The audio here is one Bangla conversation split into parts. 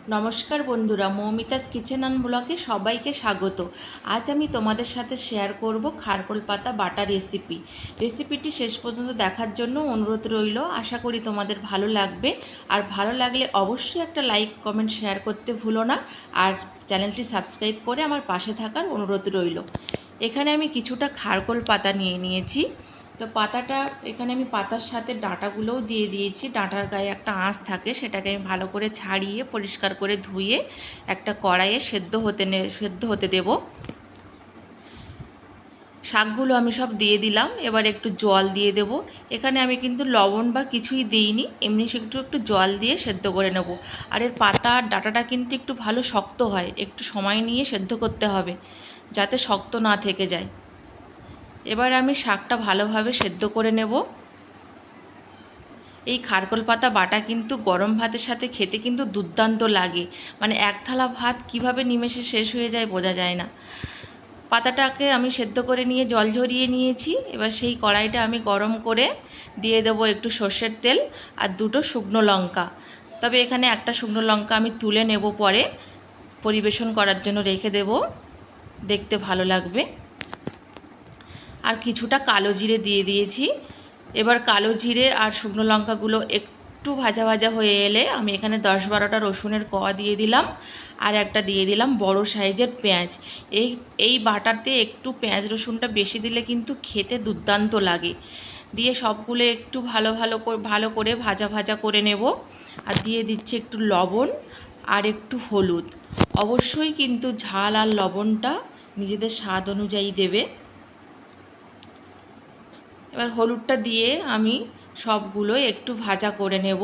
নমস্কার বন্ধুরা, মৌমিতাস কিচেন অ্যান্ড ব্লগে সবাইকে স্বাগত। আজ আমি তোমাদের সাথে শেয়ার করব খারকোল পাতা বাটা রেসিপিটি শেষ পর্যন্ত দেখার জন্য অনুরোধ রইল। আশা করি তোমাদের ভালো লাগবে। আর ভালো লাগলে অবশ্যই একটা লাইক কমেন্ট শেয়ার করতে ভুলো না। আর চ্যানেলটি সাবস্ক্রাইব করে আমার পাশে থাকার অনুরোধ রইল। এখানে আমি কিছুটা খারকোল পাতা নিয়েছি। তো পাতাটা এখানে আমি পাতার সাথে ডাঁটাগুলোও দিয়ে দিয়েছি। ডাঁটার গায়ে একটা আঁশ থাকে, সেটাকে আমি ভালো করে ছাড়িয়ে পরিষ্কার করে ধুয়ে একটা কড়াইয়ে সেদ্ধ হতে দেব। শাকগুলো আমি সব দিয়ে দিলাম। এবার একটু জল দিয়ে দেব। এখানে আমি কিন্তু লবণ বা কিছুই দিইনি, এমনি একটু জল দিয়ে সেদ্ধ করে নেব। আর এর পাতা আর ডাঁটাটা কিন্তু একটু ভালো শক্ত হয়, একটু সময় নিয়ে সেদ্ধ করতে হবে যাতে শক্ত না থেকে যায়। এবার আমি শাকটা ভালোভাবে সেদ্ধ করে নেব। এই খারকোল পাতা বাটা কিন্তু গরম ভাতের সাথে খেতে কিন্তু দুর্দান্ত লাগে। মানে এক থালা ভাত কিভাবে নিমেষে শেষ হয়ে যায় বোঝা যায় না। পাতাটাকে আমি সেদ্ধ করে নিয়ে জল ঝরিয়ে নিয়েছি। এবার সেই কড়াইটা আমি গরম করে দিয়ে দেবো একটু সর্ষের তেল আর দুটো শুকনো লঙ্কা। তবে এখানে একটা শুকনো লঙ্কা আমি তুলে নেব, পরে পরিবেশন করার জন্য রেখে দেব, দেখতে ভালো লাগবে। আর কিছুটা কালো জিরে দিয়ে দিয়েছি। এবার কালো জিরে আর শুকনো লঙ্কাগুলো একটু ভাজা ভাজা হয়ে এলে আমি এখানে 10-12টা রসুনের কোয়া দিয়ে দিলাম। আর একটা দিয়ে দিলাম বড় সাইজের পেঁয়াজ। এই বাটাতে একটু পেঁয়াজ রসুনটা বেশি দিলে কিন্তু খেতে দুর্দান্ত লাগে। দিয়ে সবগুলো একটু ভালো করে ভাজা ভাজা করে নেব। আর দিয়ে দিচ্ছি একটু লবণ আর একটু হলুদ। অবশ্যই কিন্তু ঝাল আর লবণটা নিজেদের স্বাদ অনুযায়ী দেবে। এবার হলুদটা দিয়ে আমি সবগুলো একটু ভাজা করে নেব।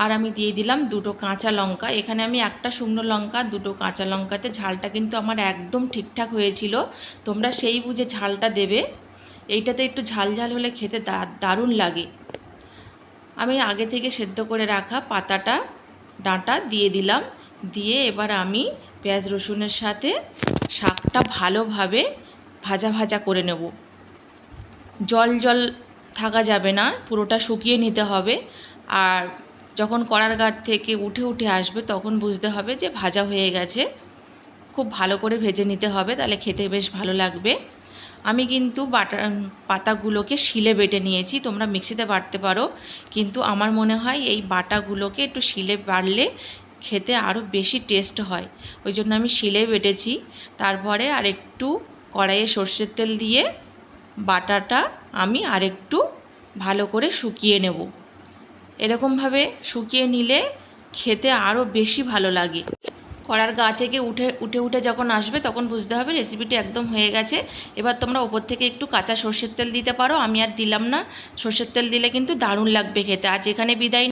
আর আমি দিয়ে দিলাম দুটো কাঁচা লঙ্কা। এখানে আমি একটা শুকনো লঙ্কা, দুটো কাঁচা লঙ্কাতে ঝালটা কিন্তু আমার একদম ঠিকঠাক হয়েছিল। তোমরা সেই বুঝে ঝালটা দেবে। এইটাতে একটু ঝাল ঝাল হলে খেতে দারুণ লাগে। আমি আগে থেকে সেদ্ধ করে রাখা পাতাটা ডাঁটা দিয়ে দিলাম। দিয়ে এবার আমি পেঁয়াজ রসুনের সাথে শাকটা ভালোভাবে ভাজা ভাজা করে নেব। জল জল থাকা যাবে না, পুরোটা শুকিয়ে নিতে হবে। আর যখন কড়ার গা থেকে উঠে আসবে তখন বুঝতে হবে যে ভাজা হয়ে গেছে। খুব ভালো করে ভেজে নিতে হবে, তাহলে খেতে বেশ ভালো লাগবে। আমি কিন্তু পাতাগুলোকে শিলে বেটে নিয়েছি, তোমরা মিক্সিতে বাটতে পারো, কিন্তু আমার মনে হয় এই বাটাগুলোকে একটু শিলে বাটলে খেতে আরও বেশি টেস্ট হয়। ওই জন্য আমি শিলে বেটেছি। তারপরে আর একটু কড়াইয়ে সর্ষের তেল দিয়ে বাটাটা আমি আরেকটু ভালো করে শুকিয়ে নেব। এরকমভাবে শুকিয়ে নিলে খেতে আরও বেশি ভালো লাগে। কড়ার গা থেকে উঠে যখন আসবে তখন বুঝতে হবে রেসিপিটি একদম হয়ে গেছে। এবার তোমরা ওপর থেকে একটু কাঁচা সর্ষের তেল দিতে পারো, আমি আর দিলাম না। সর্ষের তেল দিলে কিন্তু দারুণ লাগবে খেতে। আজ এখানে বিদায়।